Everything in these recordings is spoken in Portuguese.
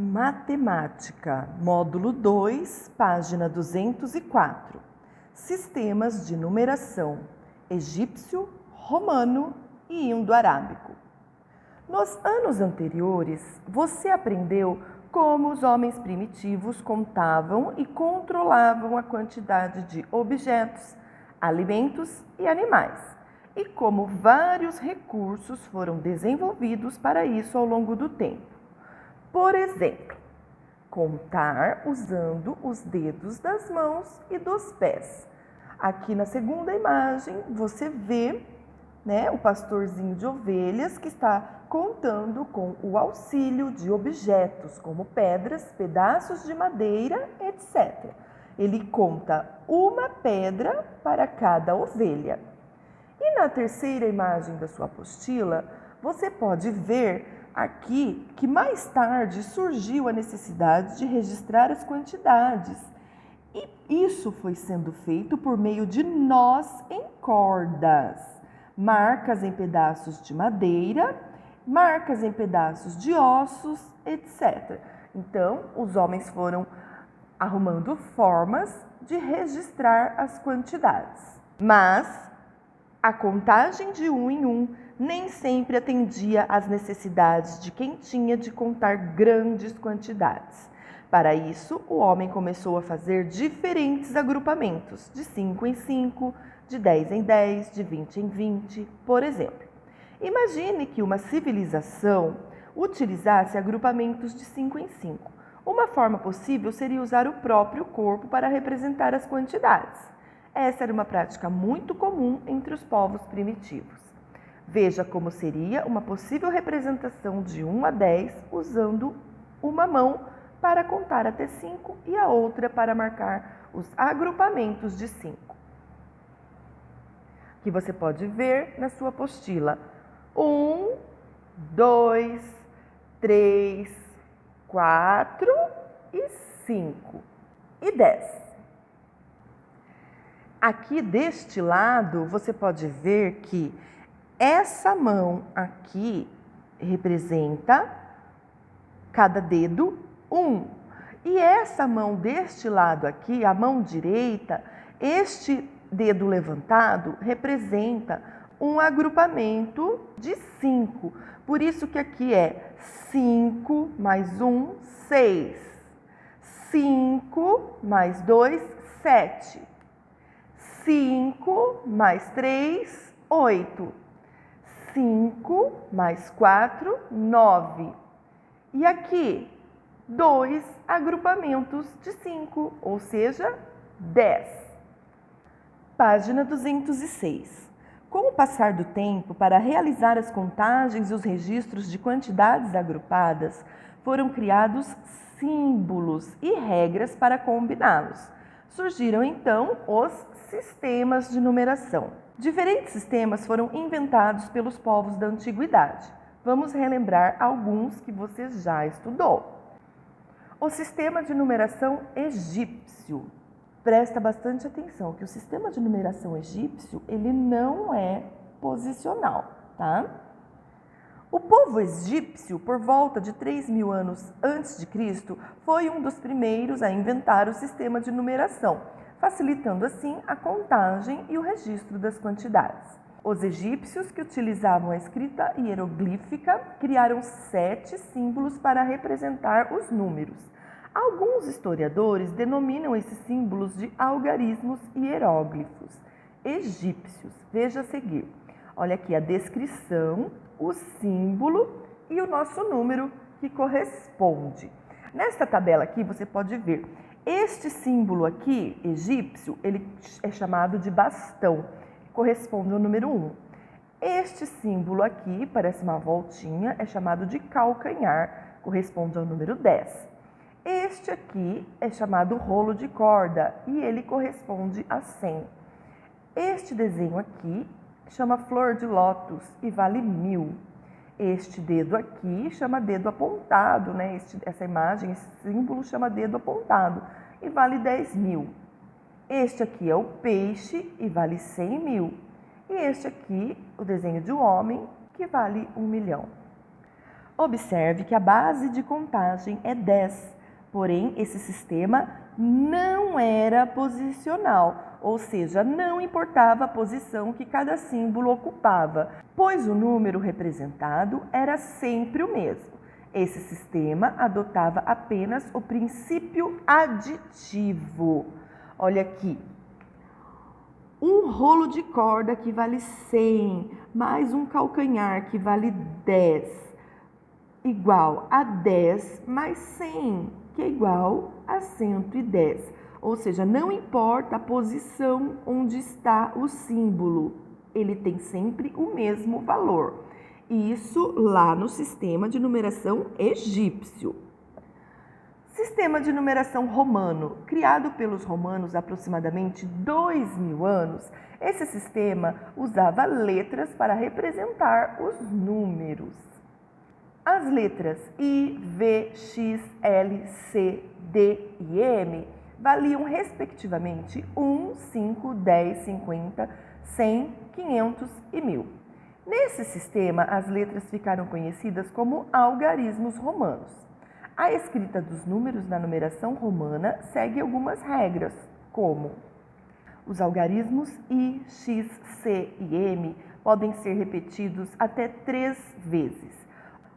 Matemática, módulo 2, página 204. Sistemas de numeração egípcio, romano e indo-arábico. Nos anos anteriores, você aprendeu como os homens primitivos contavam e controlavam a quantidade de objetos, alimentos e animais, e como vários recursos foram desenvolvidos para isso ao longo do tempo. Por exemplo, contar usando os dedos das mãos e dos pés. Aqui na segunda imagem você vê, o pastorzinho de ovelhas que está contando com o auxílio de objetos como pedras, pedaços de madeira, etc. Ele conta uma pedra para cada ovelha. E na terceira imagem da sua apostila, você pode ver aqui que mais tarde surgiu a necessidade de registrar as quantidades. E isso foi sendo feito por meio de nós em cordas, marcas em pedaços de madeira, marcas em pedaços de ossos, etc. Então, os homens foram arrumando formas de registrar as quantidades. Mas a contagem de um em um nem sempre atendia às necessidades de quem tinha de contar grandes quantidades. Para isso, o homem começou a fazer diferentes agrupamentos, de 5 em 5, de 10 em 10, de 20 em 20, por exemplo. Imagine que uma civilização utilizasse agrupamentos de 5 em 5. Uma forma possível seria usar o próprio corpo para representar as quantidades. Essa era uma prática muito comum entre os povos primitivos. Veja como seria uma possível representação de 1 a 10 usando uma mão para contar até 5 e a outra para marcar os agrupamentos de 5. Que você pode ver na sua apostila. 1, 2, 3, 4 e 5 e 10. Aqui deste lado, você pode ver que essa mão aqui representa cada dedo 1. E essa mão deste lado aqui, a mão direita, este dedo levantado representa um agrupamento de 5. Por isso que aqui é 5 mais 1, 6. 5 mais 2, 7. 5 mais 3, 8. 5 mais 4, 9. E aqui, 2 agrupamentos de 5, ou seja, 10. Página 206. Com o passar do tempo, para realizar as contagens e os registros de quantidades agrupadas, foram criados símbolos e regras para combiná-los. Surgiram então os sistemas de numeração. Diferentes sistemas foram inventados pelos povos da antiguidade. Vamos relembrar alguns que você já estudou. O sistema de numeração egípcio. Presta bastante atenção que o sistema de numeração egípcio, ele não é posicional, tá? O povo egípcio, por volta de 3.000 anos antes de Cristo, foi um dos primeiros a inventar o sistema de numeração, facilitando assim a contagem e o registro das quantidades. Os egípcios, que utilizavam a escrita hieroglífica, criaram 7 símbolos para representar os números. Alguns historiadores denominam esses símbolos de algarismos hieróglifos egípcios. Veja a seguir. Olha aqui a descrição, o símbolo e o nosso número que corresponde. Nesta tabela aqui você pode ver, este símbolo aqui, egípcio, ele é chamado de bastão, corresponde ao número 1. Este símbolo aqui, parece uma voltinha, é chamado de calcanhar, corresponde ao número 10. Este aqui é chamado rolo de corda e ele corresponde a 100. Este desenho aqui chama flor de lótus e vale 1.000. Este dedo aqui chama dedo apontado, essa imagem, esse símbolo chama dedo apontado e vale 10.000. Este aqui é o peixe e vale 100.000. E este aqui, o desenho de um homem, que vale 1.000.000. Observe que a base de contagem é 10, porém esse sistema não era posicional, ou seja, não importava a posição que cada símbolo ocupava, pois o número representado era sempre o mesmo. Esse sistema adotava apenas o princípio aditivo. Olha aqui. Um rolo de corda que vale 100, mais um calcanhar que vale 10, igual a 10 mais 100, que é igual a 110. Ou seja, não importa a posição onde está o símbolo, ele tem sempre o mesmo valor. Isso lá no sistema de numeração egípcio. Sistema de numeração romano, criado pelos romanos há aproximadamente 2000 anos, esse sistema usava letras para representar os números. As letras I, V, X, L, C, D e M valiam respectivamente 1, 5, 10, 50, 100, 500 e 1000. Nesse sistema, as letras ficaram conhecidas como algarismos romanos. A escrita dos números na numeração romana segue algumas regras, como os algarismos I, X, C e M podem ser repetidos até 3 vezes.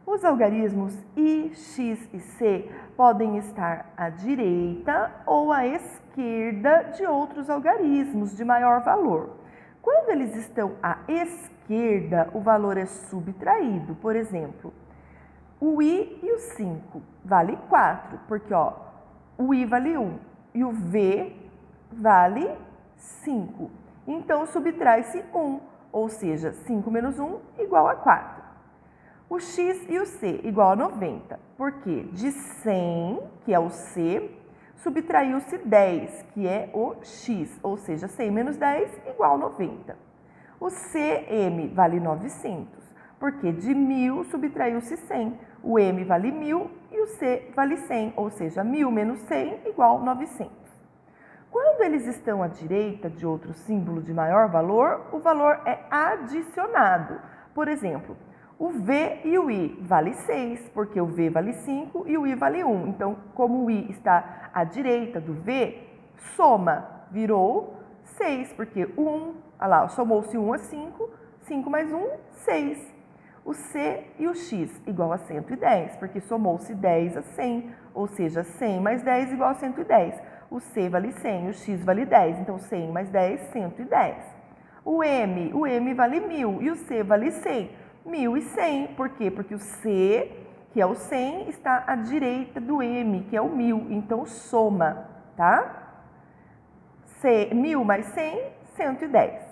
Os algarismos I, X e C podem estar à direita ou à esquerda de outros algarismos de maior valor. Quando eles estão à esquerda, o valor é subtraído. Por exemplo, o I e o 5 vale 4, porque o I vale 1 e o V vale 5. Então, subtrai-se 1, ou seja, 5 menos 1 igual a 4. O X e o C igual a 90, porque de 100, que é o C, subtraiu-se 10, que é o X, ou seja, 100 menos 10 igual a 90. O CM vale 900, porque de 1000 subtraiu-se 100. O M vale 1000 e o C vale 100, ou seja, 1000 menos 100 igual a 900. Quando eles estão à direita de outro símbolo de maior valor, o valor é adicionado. Por exemplo, o V e o I vale 6, porque o V vale 5 e o I vale 1. Então, como o I está à direita do V, soma, virou 6, porque o 1, olha lá, somou-se 1 a 5, 5 mais 1, 6. O C e o X igual a 110, porque somou-se 10 a 100, ou seja, 100 mais 10 igual a 110. O C vale 100, o X vale 10, então 100 mais 10, 110. O M vale 1000 e o C vale 100, 1100. Por quê? Porque o C, que é o 100, está à direita do M, que é o 1000, então soma, tá? 1000 mais 100, 110.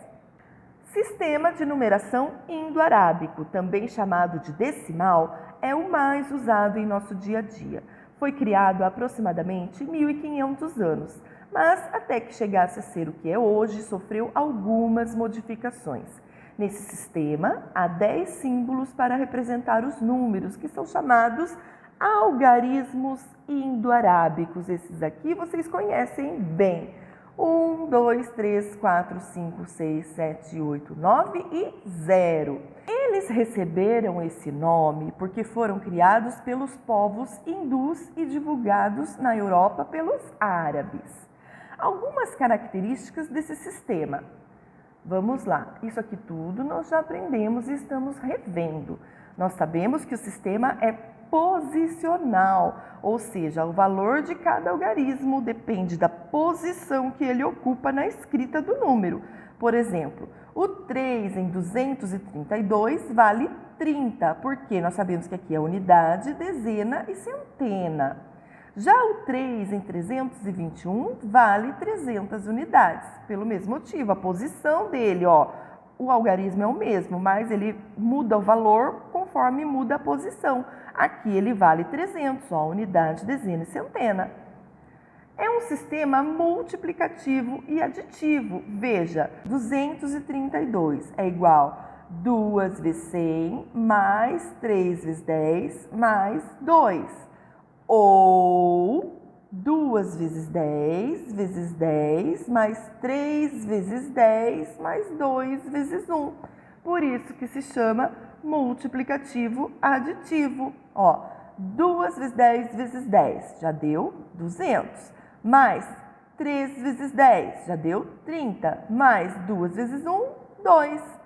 Sistema de numeração indo-arábico, também chamado de decimal, é o mais usado em nosso dia a dia. Foi criado há aproximadamente 1500 anos, mas até que chegasse a ser o que é hoje, sofreu algumas modificações. Nesse sistema, há 10 símbolos para representar os números, que são chamados algarismos indo-arábicos. Esses aqui vocês conhecem bem. 1, 2, 3, 4, 5, 6, 7, 8, 9 e 0. Eles receberam esse nome porque foram criados pelos povos hindus e divulgados na Europa pelos árabes. Algumas características desse sistema. Vamos lá, isso aqui tudo nós já aprendemos e estamos revendo. Nós sabemos que o sistema é posicional, ou seja, o valor de cada algarismo depende da posição que ele ocupa na escrita do número. Por exemplo, o 3 em 232 vale 30, porque nós sabemos que aqui é unidade, dezena e centena. Já o 3 em 321 vale 300 unidades, pelo mesmo motivo, a posição dele, o algarismo é o mesmo, mas ele muda o valor conforme muda a posição. Aqui ele vale 300, unidade, dezena e centena. É um sistema multiplicativo e aditivo. Veja, 232 é igual a 2 vezes 100 mais 3 vezes 10 mais 2. Ou 2 vezes 10 vezes 10 mais 3 vezes 10 mais 2 vezes 1. Por isso que se chama multiplicativo aditivo. Ó, 2 vezes 10 vezes 10 já deu 200. Mais 3 vezes 10 já deu 30. Mais 2 vezes 1, 2.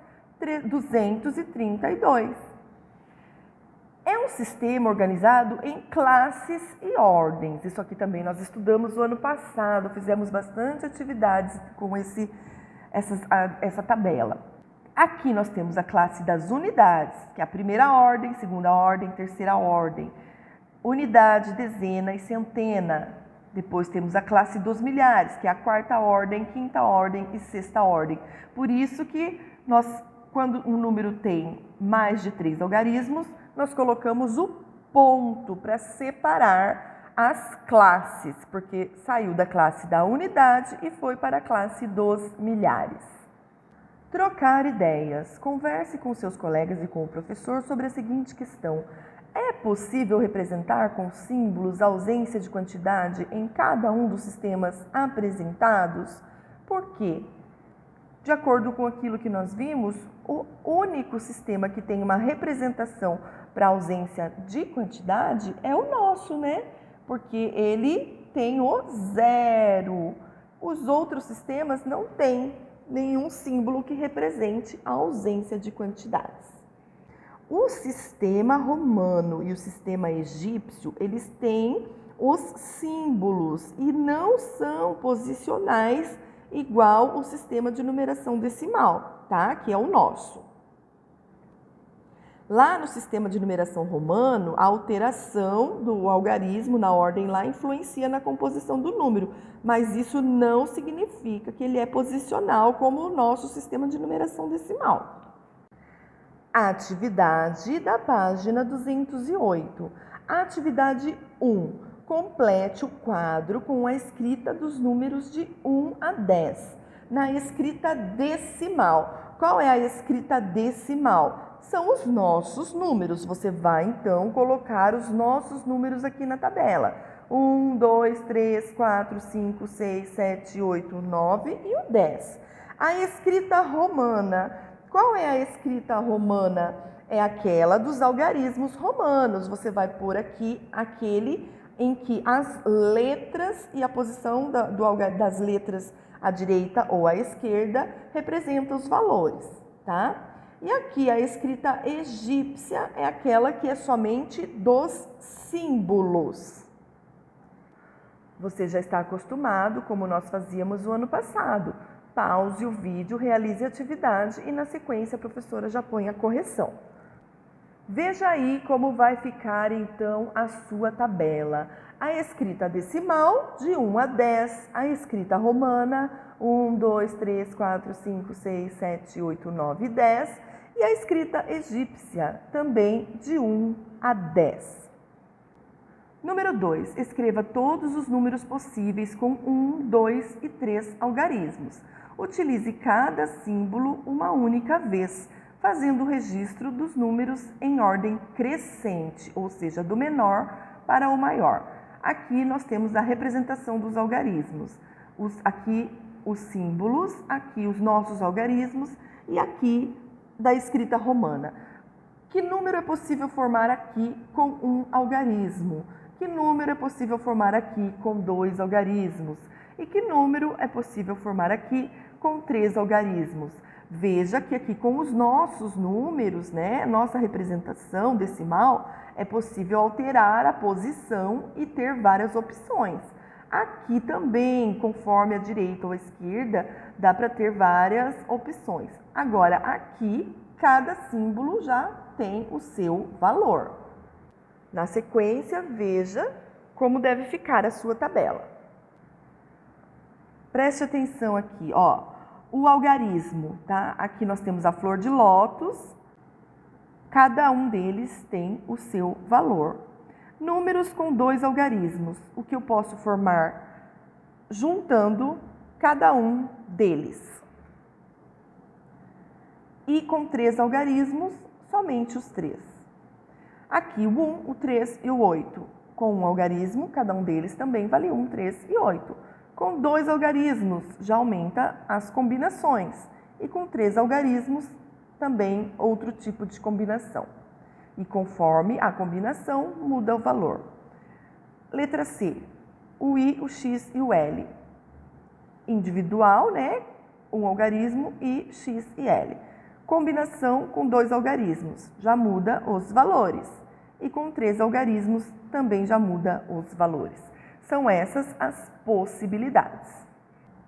232. É um sistema organizado em classes e ordens. Isso aqui também nós estudamos no ano passado, fizemos bastante atividades com essa tabela. Aqui nós temos a classe das unidades, que é a primeira ordem, segunda ordem, terceira ordem. Unidade, dezena e centena. Depois temos a classe dos milhares, que é a quarta ordem, quinta ordem e sexta ordem. Por isso que nós, quando um número tem mais de 3 algarismos, nós colocamos o ponto para separar as classes, porque saiu da classe da unidade e foi para a classe dos milhares. Trocar ideias. Converse com seus colegas e com o professor sobre a seguinte questão. É possível representar com símbolos a ausência de quantidade em cada um dos sistemas apresentados? Por quê? De acordo com aquilo que nós vimos, o único sistema que tem uma representação para ausência de quantidade é o nosso, né? Porque ele tem o zero. Os outros sistemas não têm nenhum símbolo que represente a ausência de quantidades. O sistema romano e o sistema egípcio, eles têm os símbolos e não são posicionais igual o sistema de numeração decimal, tá? Que é o nosso. Lá no sistema de numeração romano, a alteração do algarismo na ordem lá influencia na composição do número, mas isso não significa que ele é posicional como o nosso sistema de numeração decimal. Atividade da página 208. Atividade 1. Complete o quadro com a escrita dos números de 1 a 10. Na escrita decimal. Qual é a escrita decimal? São os nossos números. Você vai, então, colocar os nossos números aqui na tabela. 1, 2, 3, 4, 5, 6, 7, 8, 9 e o 10. A escrita romana. Qual é a escrita romana? É aquela dos algarismos romanos. Você vai pôr aqui aquele em que as letras e a posição das letras à direita ou à esquerda representam os valores, tá? E aqui a escrita egípcia é aquela que é somente dos símbolos. Você já está acostumado, como nós fazíamos no ano passado. Pause o vídeo, realize a atividade e na sequência a professora já põe a correção. Veja aí como vai ficar então a sua tabela. A escrita decimal de 1 a 10, a escrita romana 1, 2, 3, 4, 5, 6, 7, 8, 9 e 10 e a escrita egípcia também de 1 a 10. Número 2. Escreva todos os números possíveis com 1, 2 e 3 algarismos. Utilize cada símbolo uma única vez, fazendo o registro dos números em ordem crescente, ou seja, do menor para o maior. Aqui nós temos a representação dos algarismos. Aqui os símbolos, aqui os nossos algarismos e aqui da escrita romana. Que número é possível formar aqui com um algarismo? Que número é possível formar aqui com 2 algarismos? E que número é possível formar aqui com 3 algarismos? Veja que aqui com os nossos números, né, nossa representação decimal, é possível alterar a posição e ter várias opções. Aqui também, conforme a direita ou a esquerda, dá para ter várias opções. Agora, aqui, cada símbolo já tem o seu valor. Na sequência, veja como deve ficar a sua tabela. Preste atenção aqui, ó. O algarismo, tá? Aqui nós temos a flor de lótus, cada um deles tem o seu valor. Números com 2 algarismos, o que eu posso formar juntando cada um deles. E com 3 algarismos, somente os 3. Aqui o 1, o 3 e o 8. Com um algarismo, cada um deles também vale 1, 3 e 8. Com 2 algarismos, já aumenta as combinações. E com 3 algarismos, também outro tipo de combinação. E conforme a combinação, muda o valor. Letra C, o I, o X e o L. Individual, né? Um algarismo e X e L. Combinação com 2 algarismos, já muda os valores. E com 3 algarismos, também já muda os valores. São essas as possibilidades.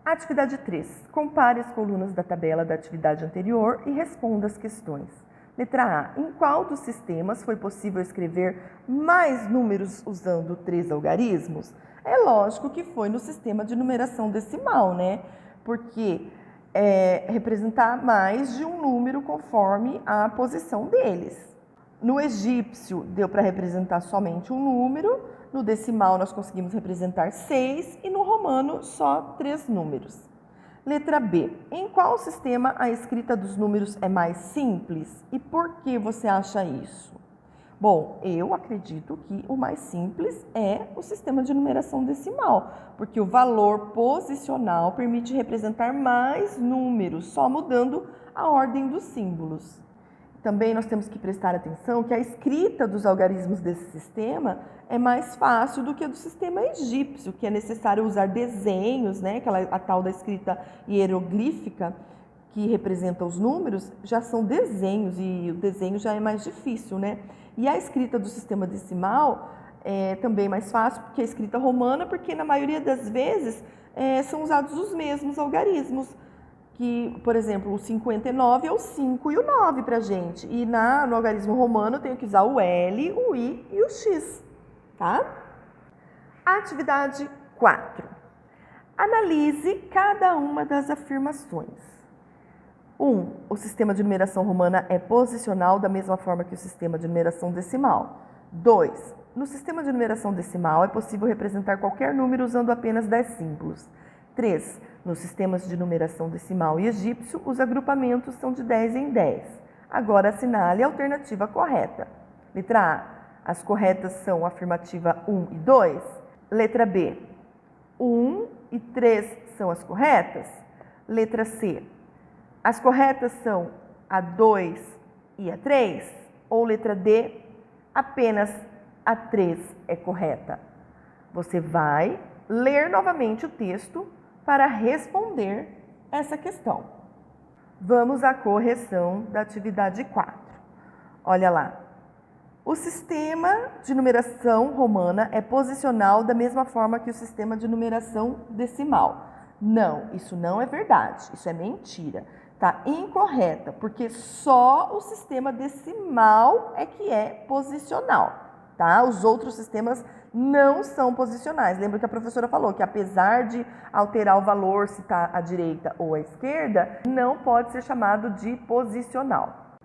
Atividade 3. Compare as colunas da tabela da atividade anterior e responda as questões. Letra A. Em qual dos sistemas foi possível escrever mais números usando 3 algarismos? É lógico que foi no sistema de numeração decimal, né? Porque representar mais de um número conforme a posição deles. No egípcio, deu para representar somente um número, no decimal nós conseguimos representar 6 e no romano só 3 números. Letra B. Em qual sistema a escrita dos números é mais simples e por que você acha isso? Bom, eu acredito que o mais simples é o sistema de numeração decimal, porque o valor posicional permite representar mais números, só mudando a ordem dos símbolos. Também nós temos que prestar atenção que a escrita dos algarismos desse sistema é mais fácil do que a do sistema egípcio, que é necessário usar desenhos, né? A tal da escrita hieroglífica, que representa os números, já são desenhos e o desenho já é mais difícil, né? E a escrita do sistema decimal é também mais fácil, porque é a escrita romana, porque na maioria das vezes são usados os mesmos algarismos. Que, por exemplo, o 59 é o 5 e o 9 para a gente. E no algarismo romano eu tenho que usar o L, o I e o X, tá? Atividade 4. Analise cada uma das afirmações. 1. O sistema de numeração romana é posicional da mesma forma que o sistema de numeração decimal. 2. No sistema de numeração decimal é possível representar qualquer número usando apenas 10 símbolos. 3. Nos sistemas de numeração decimal e egípcio, os agrupamentos são de 10 em 10. Agora assinale a alternativa correta. Letra A. As corretas são a afirmativa 1 e 2. Letra B. 1 e 3 são as corretas. Letra C. As corretas são a 2 e a 3. Ou letra D. Apenas a 3 é correta. Você vai ler novamente o texto para responder essa questão. Vamos à correção da atividade 4. Olha lá. O sistema de numeração romana é posicional da mesma forma que o sistema de numeração decimal. Não, isso não é verdade, isso é mentira. Tá incorreta, porque só o sistema decimal é que é posicional, tá? Os outros sistemas não são posicionais. Lembra que a professora falou que apesar de alterar o valor se está à direita ou à esquerda, não pode ser chamado de posicional.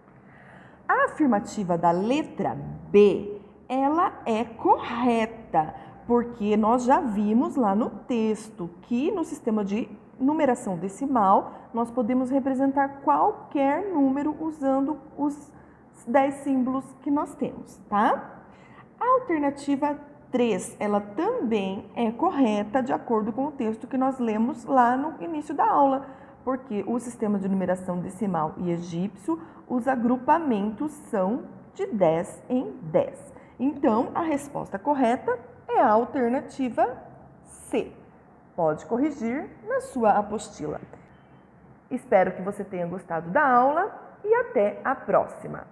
A afirmativa da letra B, ela é correta, porque nós já vimos lá no texto que no sistema de numeração decimal nós podemos representar qualquer número usando os 10 símbolos que nós temos, tá? A alternativa 3, ela também é correta de acordo com o texto que nós lemos lá no início da aula, porque o sistema de numeração decimal e egípcio, os agrupamentos são de 10 em 10. Então, a resposta correta é a alternativa C. Pode corrigir na sua apostila. Espero que você tenha gostado da aula e até a próxima!